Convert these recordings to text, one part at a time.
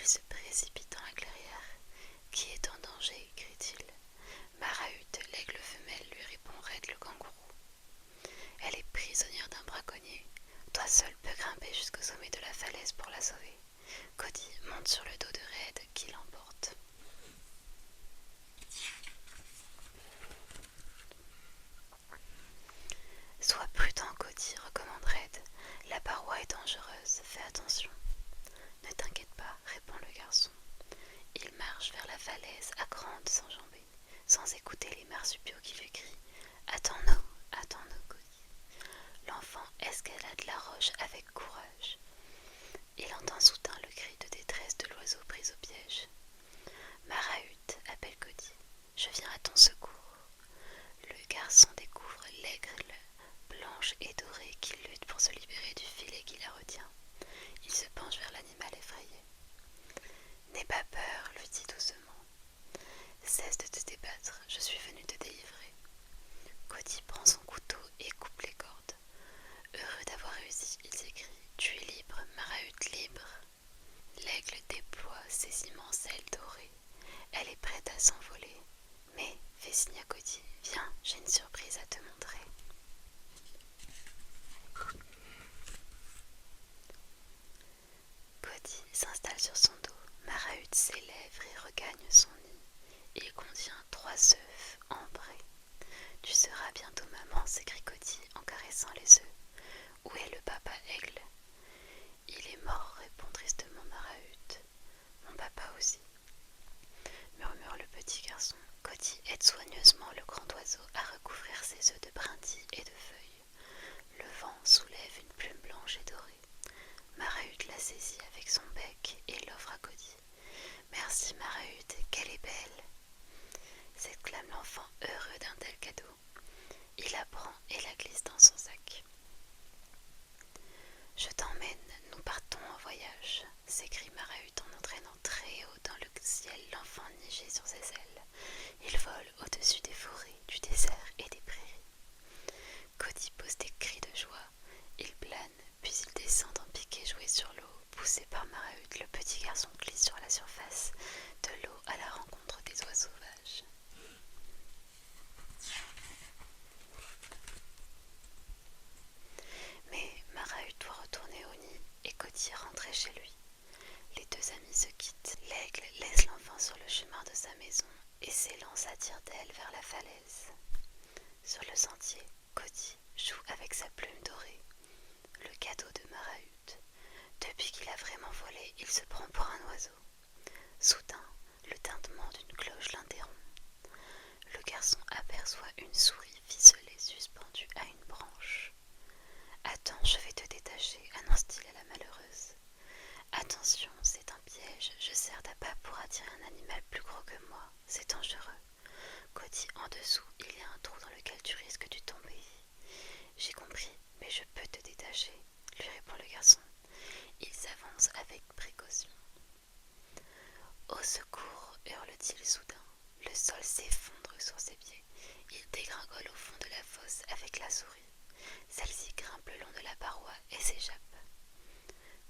Il se précipite dans la clairière. Qui est en danger, crie-t-il. Marahut, l'aigle femelle, lui répond Red le kangourou. Elle est prisonnière d'un braconnier. Toi seul peux grimper jusqu'au sommet de la falaise pour la sauver. Cody monte sur le dos de Red qui l'emporte. Sois prudent, Cody, recommande Red. La paroi est dangereuse, fais attention. Ne t'inquiète pas, répond le garçon. Il marche vers la falaise à grandes enjambées, sans écouter les marsupiaux qui lui crient « Attends-nous, attends-nous, Cody !» L'enfant escalade la roche avec courage. Il entend soudain le cri de détresse de l'oiseau pris au piège. « Marahut, appelle Cody, je viens à ton secours. » Le garçon découvre l'aigle blanche et dorée qui lutte pour se libérer du filet qui la retient. Il se penche vers l'animal effrayé. « N'aie pas peur, lui dit doucement. Cesse de te débattre, je suis venu te délivrer. » Cody prend son couteau et coupe les cordes. Heureux d'avoir réussi, il s'écrie « Tu es libre, Marahut, libre !» L'aigle déploie ses immenses ailes dorées. Elle est prête à s'envoler. Mais, fait signe à Cody, viens, j'ai une surprise à te montrer. Cody s'installe sur son dos. Marahut s'élève et regagne son nid. Il contient 3 œufs ambrés. Tu seras bientôt maman, s'écrie Cody en caressant les œufs. Où est le papa aigle? Il est mort, répond tristement Marahut. Mon papa aussi, murmure le petit garçon. Cody aide soigneusement le grand oiseau à recouvrir ses œufs de brindilles et de feuilles. Le vent soulève une plume blanche et dorée. Marahut la saisit avec son bec et l'offre à Cody. Merci Marahut, qu'elle est belle! S'exclame l'enfant heureux d'un tel cadeau. Il la prend et la glisse dans son sac. Je t'emmène, nous partons en voyage, s'écrie Marahut en entraînant très haut dans le ciel l'enfant niché sur ses ailes. Il vole au-dessus des forêts, du désert et des prairies. Cody pose des cris de joie. Il plane, puis il descend en piqué jouer sur l'eau. Poussé par Marahut, le petit garçon glisse sur la surface de l'eau à la rencontre des oies sauvages. Mais Marahut doit retourner au nid et Cody rentrer chez lui. Les deux amis se quittent. L'aigle laisse l'enfant sur le chemin de sa maison et s'élance à tire-d'aile vers la falaise. Sur le sentier, Cody joue avec sa plume dorée, le cadeau de Marahut. Depuis qu'il a vraiment volé, il se prend pour un oiseau. Soudain, le tintement d'une cloche l'interrompt. Le garçon aperçoit une souris ficelée suspendue à une branche. « Attends, je vais te détacher, annonce-t-il à la malheureuse. Attention, c'est un piège, je sers d'appât pour attirer un animal plus gros que moi, c'est dangereux. Cody, en dessous, il y a un trou dans lequel tu risques de tomber. J'ai compris, mais je peux te détacher, lui répond le garçon. Il s'avance avec précaution. Au secours, hurle-t-il soudain. Le sol s'effondre sur ses pieds. Il dégringole au fond de la fosse avec la souris. Celle-ci grimpe le long de la paroi et s'échappe.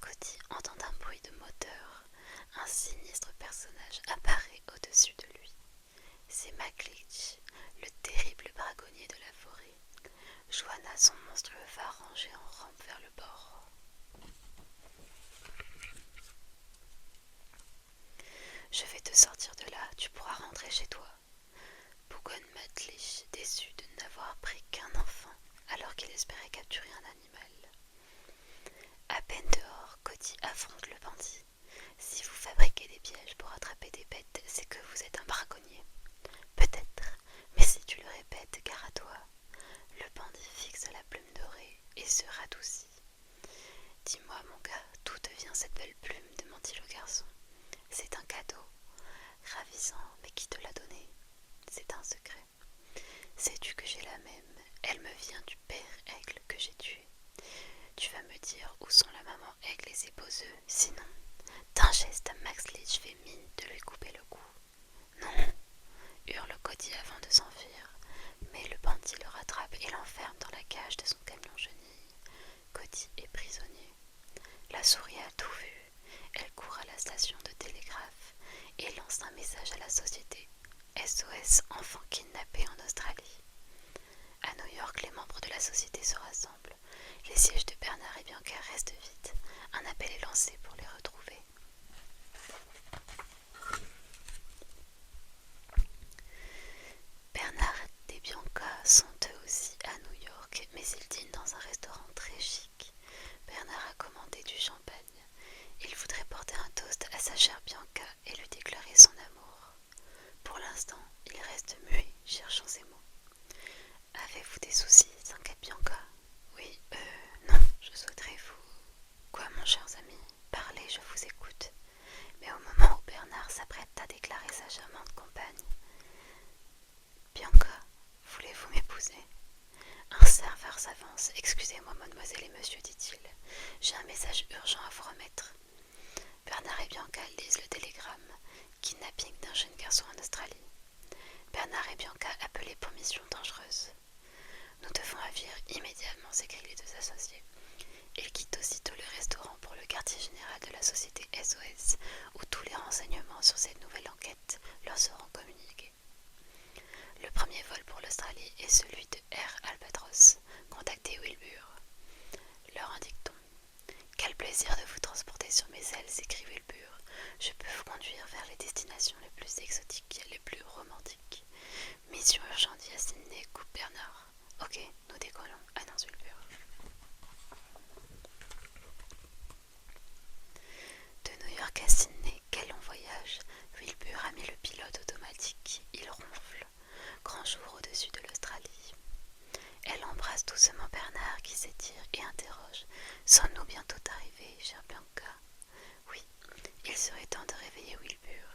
Cody entend un bruit de moteur. Un sinistre personnage apparaît au-dessus de lui. C'est Maglich, le terrible braconnier de la forêt. Joanna, son monstrueux phare rangé en rampe vers le bord. Je vais te sortir de là, tu pourras rentrer chez toi. Bougonne Maglich, déçu de n'avoir pris qu'un enfant, alors qu'il espérait capturer un animal. À peine dehors, Cody affronte le bandit. Si vous fabriquez des pièges pour attraper des bêtes, c'est que vous êtes un braconnier. Peut-être, mais si tu le répètes, gare à toi. Le bandit fixe la plume dorée et se radoucit. Dis-moi, mon gars, d'où te vient cette belle plume, demande-t-il au garçon. C'est un cadeau. Ravissant, mais qui te l'a donné? C'est un secret. Sais-tu que j'ai la même? Elle me vient du père aigle que j'ai tué. Tu vas me dire où sont la maman aigle et ses beaux œufs, sinon, d'un geste, sa chère Bianca et lui déclarer son amour. Pour l'instant, il reste muet, cherchant ses mots. Avez-vous des soucis, s'inquiète Bianca. Oui, non, je souhaiterais vous... Quoi, mon cher ami? Parlez, je vous écoute. Mais au moment où Bernard s'apprête à déclarer sa charmante compagne, Bianca, voulez-vous m'épouser? Un serveur s'avance. Excusez-moi, mademoiselle et monsieur, dit-il. J'ai un message urgent à vous remettre. Bernard et Bianca lisent le télégramme. Kidnapping d'un jeune garçon en Australie. Bernard et Bianca appelés pour mission dangereuse. Nous devons agir immédiatement, s'écrient les deux associés. Ils quittent aussitôt le restaurant pour le quartier général de la société SOS, où tous les renseignements sur cette nouvelle enquête leur seront communiqués. Le premier vol pour l'Australie est celui de Air Albatros. Contactez Wilbur. Leur indique-t-on. Quel plaisir de vous transporter sur mes ailes, s'écrie Wilbur. Je peux vous conduire vers les destinations les plus exotiques, les plus romantiques. Mission urgente à Sydney, coupe Bernard. Ok, nous décollons, annonce Wilbur. De New York à Sydney, quel long voyage. Wilbur a mis le pilote automatique. Il ronfle. Grand jour au-dessus de l'Australie. Elle embrasse doucement Bernard qui s'étire et interroge. Sommes-nous bientôt arrivés, chère Bianca? Oui, il serait temps de réveiller Wilbur.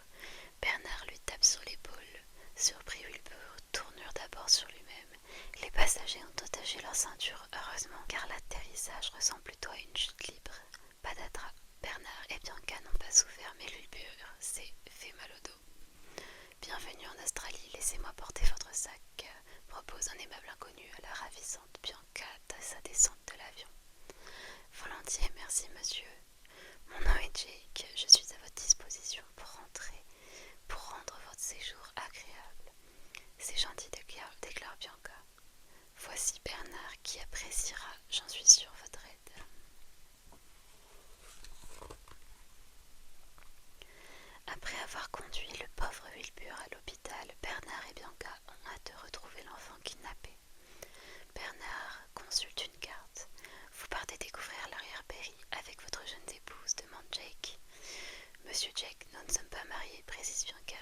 Bernard lui tape sur l'épaule. Surpris, Wilbur tournure d'abord sur lui-même. Les passagers ont attaché leur ceinture, heureusement, car l'atterrissage ressemble plutôt à une chute libre. Patatras. Bernard et Bianca n'ont pas souffert, mais Wilbur s'est fait mal au dos. Bienvenue en Australie, laissez-moi porter votre sac, propose un aimable inconnu à la ravissante Bianca à sa descente de l'avion. Volontiers, merci monsieur. Mon nom est Jake, je suis à votre disposition pour rendre votre séjour agréable. C'est gentil, déclare Bianca. Voici Bernard qui appréciera, j'en suis sûre, votre aide. Après avoir conduit le pauvre Wilbur à l'hôpital, Bernard et Bianca ont hâte de retrouver l'enfant kidnappé. Bernard consulte une carte. Vous partez découvrir l'arrière-pays avec votre jeune épouse, demande Jake. Monsieur Jake, nous ne sommes pas mariés, précise Bianca,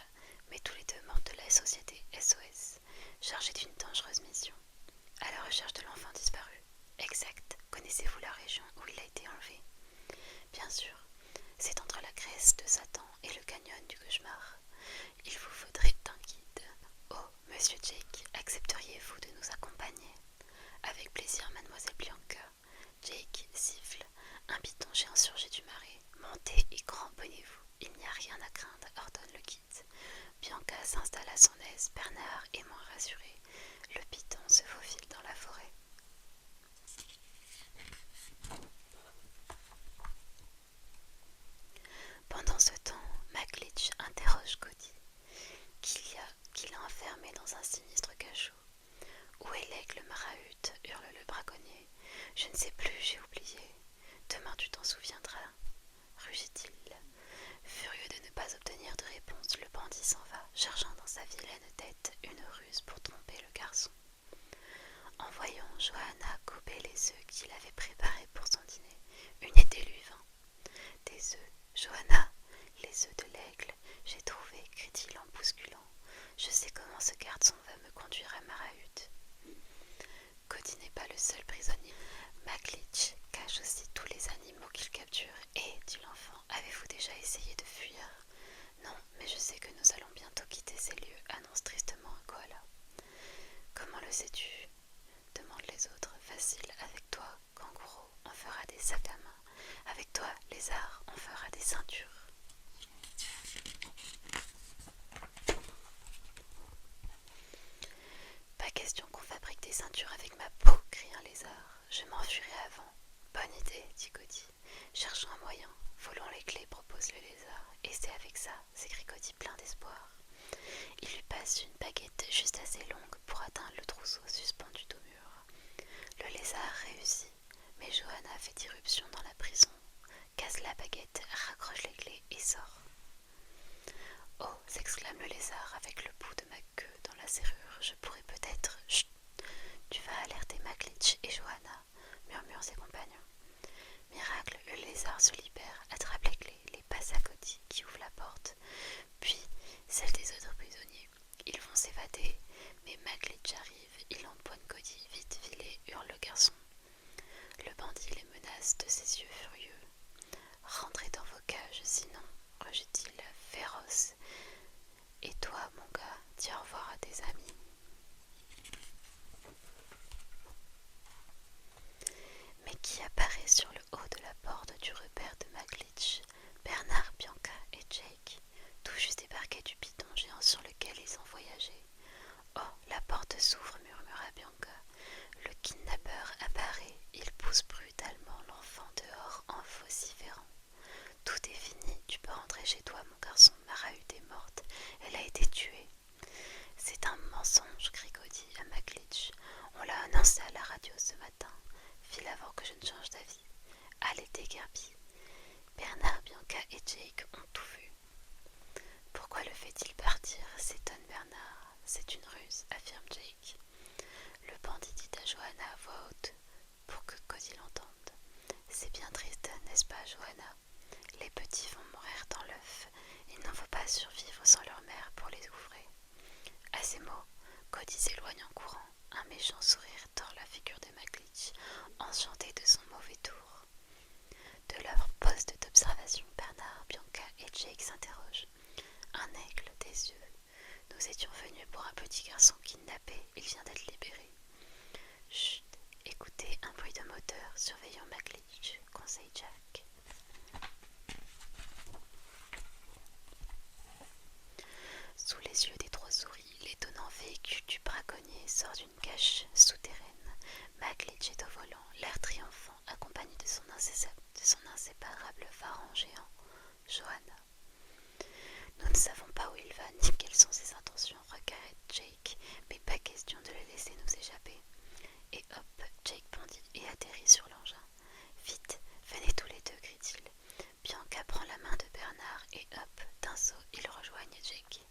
mais tous les deux membres de la société SOS, chargés d'une dangereuse mission. À la recherche de l'enfant disparu. Exact. Connaissez-vous la région où il a été enlevé? Bien sûr. C'est entre la Grèce de Satan et le canyon du cauchemar. Il vous faudrait un guide. Oh, monsieur Jake, accepteriez-vous de nous accompagner? Avec plaisir, mademoiselle Bianca. Jake siffle. Un python géant surgit du marais. Montez et cramponnez-vous. Il n'y a rien à craindre, ordonne le guide. Bianca s'installe à son aise. Bernard est moins rassuré. Le python se faufile dans la forêt. Pendant ce temps, McLeach interroge Cody, qu'il a enfermé dans un sinistre cachot. Où est l'aigle Marahut? Hurle le braconnier. Je ne sais plus, j'ai oublié. Demain tu t'en souviendras, rugit-il. Furieux de ne pas obtenir de réponse, le bandit s'en va, cherchant dans sa vilaine tête une ruse pour tromper le garçon. En voyant Johanna couper les œufs qu'il avait préparés pour son dîner, une idée lui vint. Des œufs, Johanna, les œufs de l'aigle, j'ai trouvé, crie-t-il en bousculant. Je sais comment ce garçon va me conduire à Marahut. Cody n'est pas le seul prisonnier. McLeach cache aussi tous les animaux qu'il capture. Et, dit l'enfant, avez-vous déjà essayé de fuir? Non, mais je sais que nous allons bientôt quitter ces lieux, annonce tristement un koala. Comment le sais-tu? Demandent les autres. Facile, avec toi, kangourou, on fera des sacs à main. Avec toi, lézard, on fera des ceintures. Pas question qu'on fabrique des ceintures avec ma peau, crie un lézard. Je m'enfuirai avant. Bonne idée, dit Cody. Cherchons un moyen. Volons les clés, propose le lézard. Et c'est avec ça, s'écrie Cody plein d'espoir. Il lui passe une baguette juste assez longue pour atteindre le trousseau suspendu au mur. Le lézard réussit, mais Johanna fait irruption dans la prison, casse la baguette, raccroche les clés et sort. Oh, s'exclame le lézard avec le bout de ma queue dans la serrure, je pourrais peut-être... Chut. Tu vas alerter McLeach et Johanna, murmurent ses compagnons. Miracle, le lézard se libère, attrape les clés, les passe à Cody, qui s'évader, mais Maglich arrive, il empoigne Cody, vite filé, hurle le garçon. Le bandit les menace de ses yeux furieux. Rentrez dans vos cages, sinon, rugit-il féroce. Et toi, mon gars, dis au revoir à tes amis. Mais qui apparaît sur le haut de la porte du repère de Maglich? Bernard, Bianca et Jake, tout juste débarqués du piton géant sur lequel ils ont voyagé. Oh, la porte s'ouvre, murmura Bianca. Le kidnappeur apparaît, il pousse brutalement l'enfant dehors en vociférant. Tout est fini, tu peux rentrer chez toi, mon garçon. Marahut est morte, elle a été tuée. C'est un mensonge, crie Cody à Maglich. On l'a annoncé à la radio ce matin. File avant que je ne change d'avis. Allez, déguerpis. Bernard, Bianca et Jake ont tout vu. Pourquoi le fait-il partir? S'étonne Bernard. C'est une ruse, affirme Jake. Le bandit dit à Johanna à voix haute pour que Cody l'entende. C'est bien triste, n'est-ce pas, Johanna? Les petits vont mourir dans l'œuf. Il n'en faut pas survivre sans leur mère pour les ouvrir. À ces mots, Cody s'éloigne en courant. Un méchant sourire tord la figure de Maglich, enchanté de son mauvais tour. De leur poste d'observation, Bernard, Bianca et Jake s'interrogent. Un aigle des yeux. Nous étions venus pour un petit garçon kidnappé. Il vient d'être libéré. Chut, écoutez un bruit de moteur. Surveillons Maglich, conseille Jack. Sous les yeux des trois souris, l'étonnant véhicule du braconnier sort d'une cache souterraine. Maglich est au volant, l'air triomphant, accompagné de son inséparable pharaon géant, Johanna. Nous ne savons pas où il va ni quelles sont ses intentions, regrette Jake, mais pas question de le laisser nous échapper. Et hop, Jake bondit et atterrit sur l'engin. Vite, venez tous les deux, crie-t-il. Bianca prend la main de Bernard et hop, d'un saut, ils rejoignent Jake.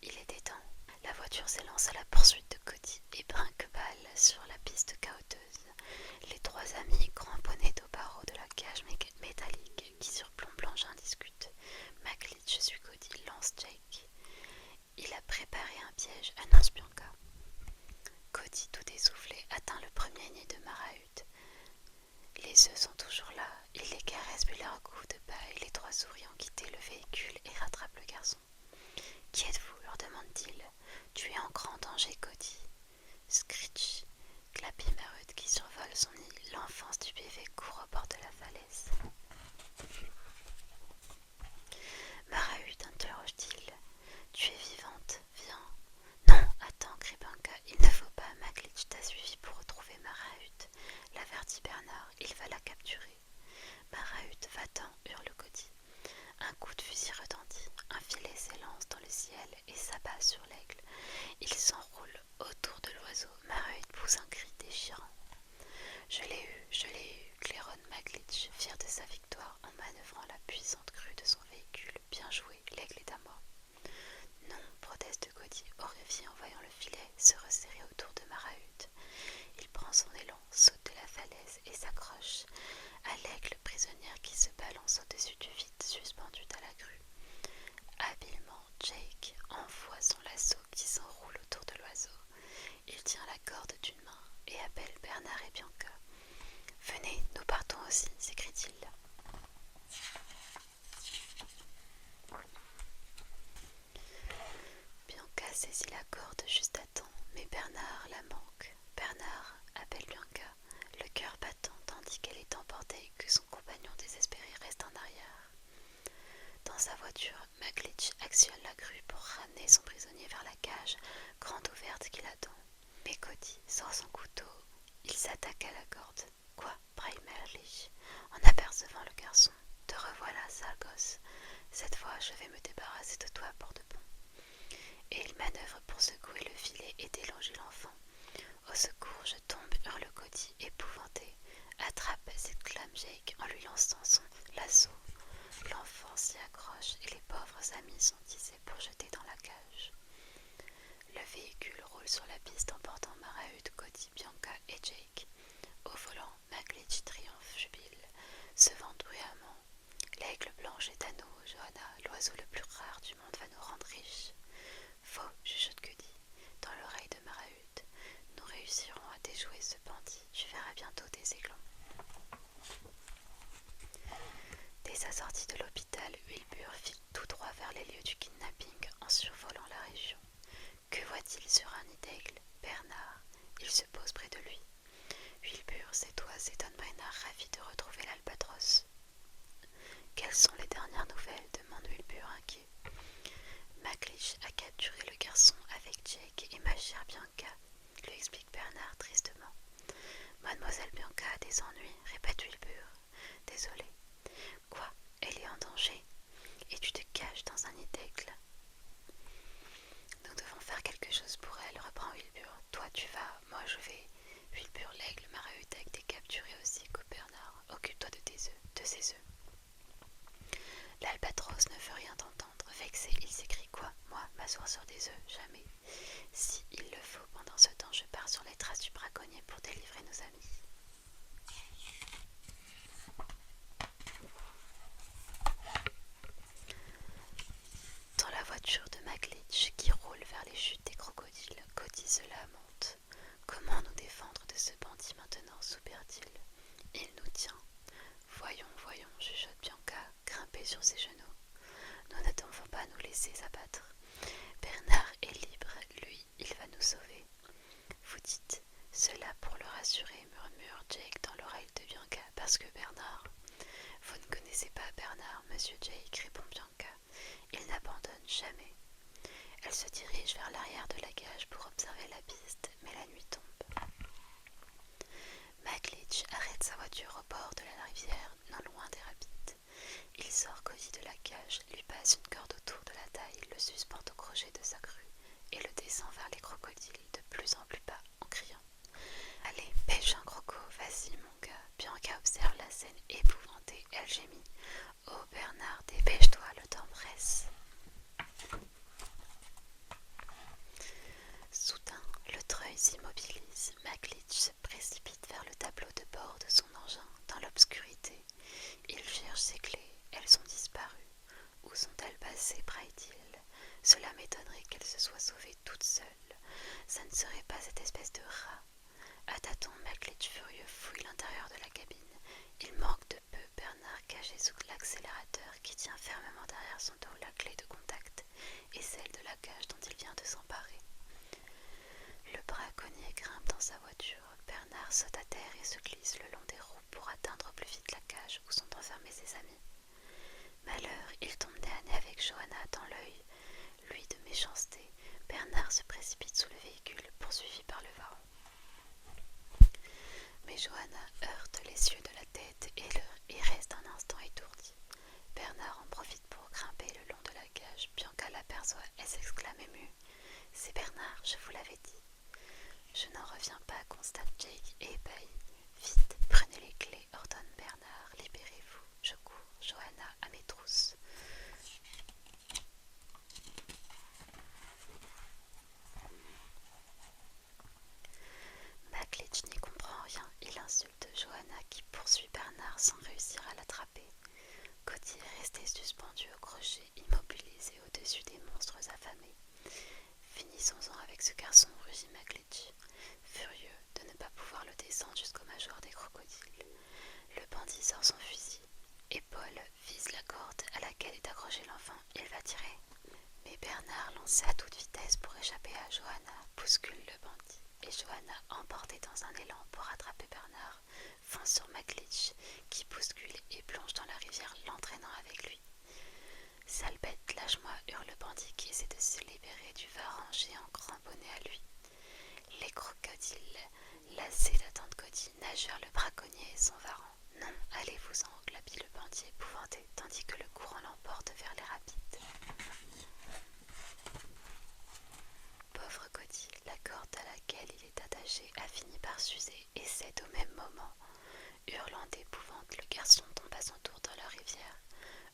Il était temps. La voiture s'élance à la poursuite de Cody et brinque-balle sur la piste cahoteuse. Les trois amis, cramponnés aux barreaux de la cage métallique qui surplombe l'engin, discutent. Maglich suit Cody, lance Jake. Il a préparé un piège, annonce Bianca. Cody, tout essoufflé, atteint le premier nid de Marahut. Les œufs sont toujours là, il les caresse puis leur goût de paille. Les trois souris ont quitté le véhicule et rattrapent le garçon. Qui êtes-vous? Leur demande-t-il. Tu es en grand danger, Cody. Screech, clapit Marahut qui survole son nid. L'enfant stupéfait court au bord de la falaise. Marahut, interroge-t-il. Tu es vivante, viens. Non, attends, crie Bianca. Il ne faut pas, Maglich t'a suivi pour retrouver Marahut. L'avertit Bernard, il va la capturer. Marahut, va-t'en, hurle Cody. Un coup de fusil retentit, un filet s'élance dans le ciel et s'abat sur l'aigle. Il s'enroule autour de l'oiseau. Marahut pousse un cri déchirant. Je l'ai eu, claironne Maglich, fier de sa victoire en manœuvrant la puissante grue de son véhicule. Bien joué, l'aigle est à moi. Non, proteste Cody, horrifié en voyant le filet se resserrer autour de Marahut. Il prend son élan, saute de la falaise et s'accroche à l'aigle prisonnière qui se balance au-dessus du vide suspendu à la grue. Habilement, Jake envoie son lasso qui s'enroule autour de l'oiseau. Il tient la corde d'une main et appelle Bernard et Bianca. « Venez, nous partons aussi » s'écrie-t-il. Bianca saisit la corde juste à temps, mais Bernard la manque. Bernard appelle Bianca, le cœur battant tandis qu'elle est emportée et que son compagnon désespéré reste en arrière. Dans sa voiture, Maglich actionne la grue pour ramener son prisonnier vers la cage, grande ouverte qui l'attend. Mais Cody sort son couteau. Il s'attaque à la corde. Quoi, braille Maglich, en apercevant le garçon. Te revoilà, sale gosse. Cette fois, je vais me débarrasser de toi pour de bon. Et il manœuvre pour secouer le filet et déloger l'enfant. Au secours, je tombe, hurle Cody, épouvanté. Attrape, s'exclame Jake en lui lançant son lasso. L'enfant s'y accroche et les pauvres amis sont tissés pour jeter dans la cage. Le véhicule roule sur la piste emportant Marahut, Cody, Bianca et Jake. Au volant, Maglich triomphe, jubile, se vante bruyamment. L'aigle blanche est à nous, Johanna, l'oiseau le plus rare du monde va nous rendre riches. Faux, juge déjouer ce bandit, tu verras bientôt des aiglons. Dès sa sortie de l'hôpital, Wilbur file tout droit vers les lieux du kidnapping en survolant la région. Que voit-il sur un nid d'aigle? Bernard. Il se pose près de lui. Wilbur, c'est toi, s'étonne Bernard, ravi de retrouver l'albatros. Quelles sont les dernières nouvelles? Demande Wilbur inquiet. McLeish a capturé le garçon avec Jake et ma chère Bianca, lui explique Bernard tristement. Mademoiselle Bianca a des ennuis, répète Wilbur. Désolé. Quoi? Elle est en danger? Et tu te caches dans un nid d'aigle? Nous devons faire quelque chose pour elle, reprend Wilbur. Toi tu vas, moi je vais. Wilbur l'aigle Marahutec t'est capturé aussi, coupe Bernard. Occupe-toi de tes œufs, de ses œufs. L'albatros ne veut rien entendre. Vexé, il s'écrie quoi? Moi, m'asseoir sur des œufs? Jamais. Si il le faut, pendant ce temps, je pars sur les traces du braconnier pour délivrer nos amis. Dans la voiture de McLeish qui roule vers les chutes des crocodiles, Cody se lamente. Comment nous défendre de ce bandit maintenant, soupire-t-il. Il nous tient. Voyons, voyons, chuchote Bianca, grimpée sur ses genoux. Nous ne devons pas nous laisser abattre. Bernard est libre, lui, il va nous sauver. Vous dites cela pour le rassurer, murmure Jake dans l'oreille de Bianca, parce que Bernard... Vous ne connaissez pas Bernard, monsieur Jake, répond Bianca. Il n'abandonne jamais. Elle se dirige vers l'arrière de la cage pour observer la piste, mais la nuit tombe. McLeish arrête sa voiture au bord de la rivière, non loin des rapides. Il sort Cody de la cage, lui passe une corde autour de la taille, le suspend au crochet de sa crue et le descend vers les crocodiles de plus en plus bas en criant. Allez, pêche un croco, vas-y mon gars. Bianca observe la scène épouvantée, elle gémit. Oh Bernard, dépêche-toi, le temps presse. Soudain, le treuil s'immobilise. McLeish se précipite vers le tableau de bord de son engin, dans l'obscurité. Il cherche ses clés, elles ont disparu. Où sont-elles passées, braille-t-il. Cela m'étonnerait qu'elle se soit sauvée toute seule. Ça ne serait pas cette espèce de rat. À tâtons, McLeish furieux fouille l'intérieur de la cabine. Il manque de peu Bernard caché sous l'accélérateur qui tient fermement derrière son dos la clé de contact et celle de la cage dont il vient de s'emparer. Le braconnier grimpe dans sa voiture. Bernard saute à terre et se glisse le long des roues pour atteindre plus vite la cage où sont enfermés ses amis. Malheur, il tombe nez à nez avec Johanna dans l'œil. Lui de méchanceté, Bernard se précipite sous le véhicule, poursuivi par le varan. Mais Johanna heurte les cieux de la tête et reste un instant étourdie. Bernard en profite pour grimper le long de la cage. Bianca l'aperçoit et s'exclame émue. C'est Bernard, je vous l'avais dit. Je n'en reviens pas, constate Jake et ébahi. Vite, prenez les clés, ordonne Bernard. Libérez-vous. Je cours, Johanna, à mes trousses. McLeish n'y comprend rien. Il insulte Johanna qui poursuit Bernard sans réussir à l'attraper. Cody est resté suspendu au crochet, immobilisé au-dessus des monstres affamés. Finissons-en avec ce garçon, rugit McLeish, furieux de ne pas pouvoir le descendre jusqu'au mâchoire des crocodiles. Le bandit sort son fusil et Paul vise la corde à laquelle est accroché l'enfant. Il va tirer. Mais Bernard, lancé à toute vitesse pour échapper à Johanna, bouscule le bandit. Et Johanna, emportée dans un élan pour rattraper Bernard, fonce sur McLeish, qui bouscule et plonge dans la rivière, l'entraînant avec lui. Sale bête, lâche-moi, hurle le bandit qui essaie de se libérer du varan géant cramponné à lui. Les crocodiles, lassés d'attendre Cody, nagent vers le braconnier et son varan. Non, allez-vous-en, glapit le bandit épouvanté, tandis que le courant l'emporte vers les rapides. Pauvre Cody, la corde à laquelle il est attaché a fini par s'user et cède au même moment. Hurlant d'épouvante, le garçon tombe à son tour dans la rivière.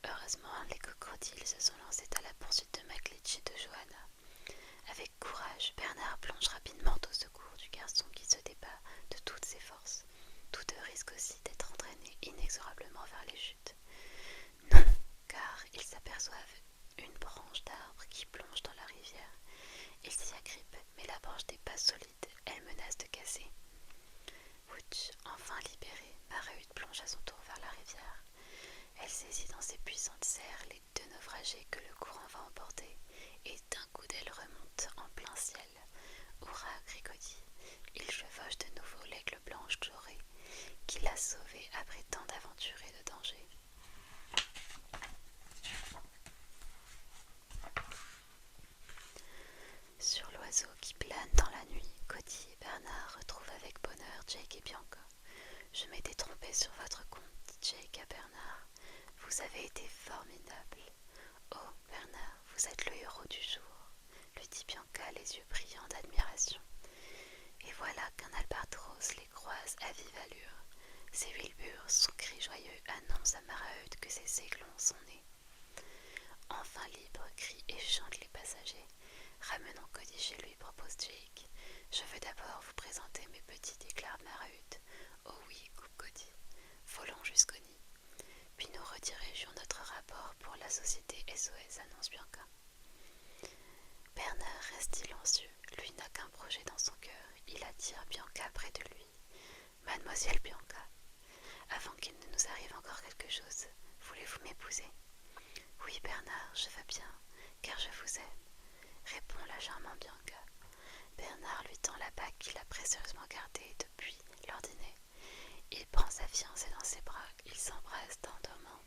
Heureusement, les crocodiles se sont lancés à la poursuite de McLeish et de Johanna. Avec courage, Bernard plonge rapidement au secours du garçon qui se débat de toutes ses forces. Tous deux risquent aussi d'être entraînés inexorablement vers les chutes. Non, car ils s'aperçoivent une branche d'arbre qui plonge dans la rivière. Ils s'y agrippent, mais la branche n'est pas solide, elle menace de casser. puissante serre les deux naufragés que le courant va emporter, et d'un coup d'elle remonte en plein ciel. Hurrah, Grigodi! Il chevauche de nouveau l'aigle blanche dorée, qui l'a sauvé après tant d'aventures et de dangers. Sur l'oiseau qui plane dans la nuit, Cody et Bernard retrouvent avec bonheur Jake et Bianca. Je m'étais trompée sur votre compte, dit Jake à Bernard. Vous avez été formidable. Oh, Bernard, vous êtes le héros du jour, lui dit Bianca, les yeux brillants d'admiration. Et voilà qu'un albatros les croise à vive allure. Ses wilburs, son cri joyeux annonce à Maraeud que ses aiglons sont nés. Enfin libre, crient et chantent les passagers. Ramenons Cody chez lui, propose Jake. Je veux d'abord vous présenter mes petits, déclare Maraeud. Oh oui, coupe Cody. Volons jusqu'au nid. Puis nous redirigeons notre rapport pour la société SOS, annonce Bianca. Bernard reste silencieux. Lui n'a qu'un projet dans son cœur. Il attire Bianca près de lui. Mademoiselle Bianca, avant qu'il ne nous arrive encore quelque chose, voulez-vous m'épouser? Oui, Bernard, je veux bien, car je vous aime, répond la charmante Bianca. Bernard lui tend la bague qu'il a précieusement gardée depuis leur dîner. Il prend sa fiancée dans ses bras, ils s'embrassent tendrement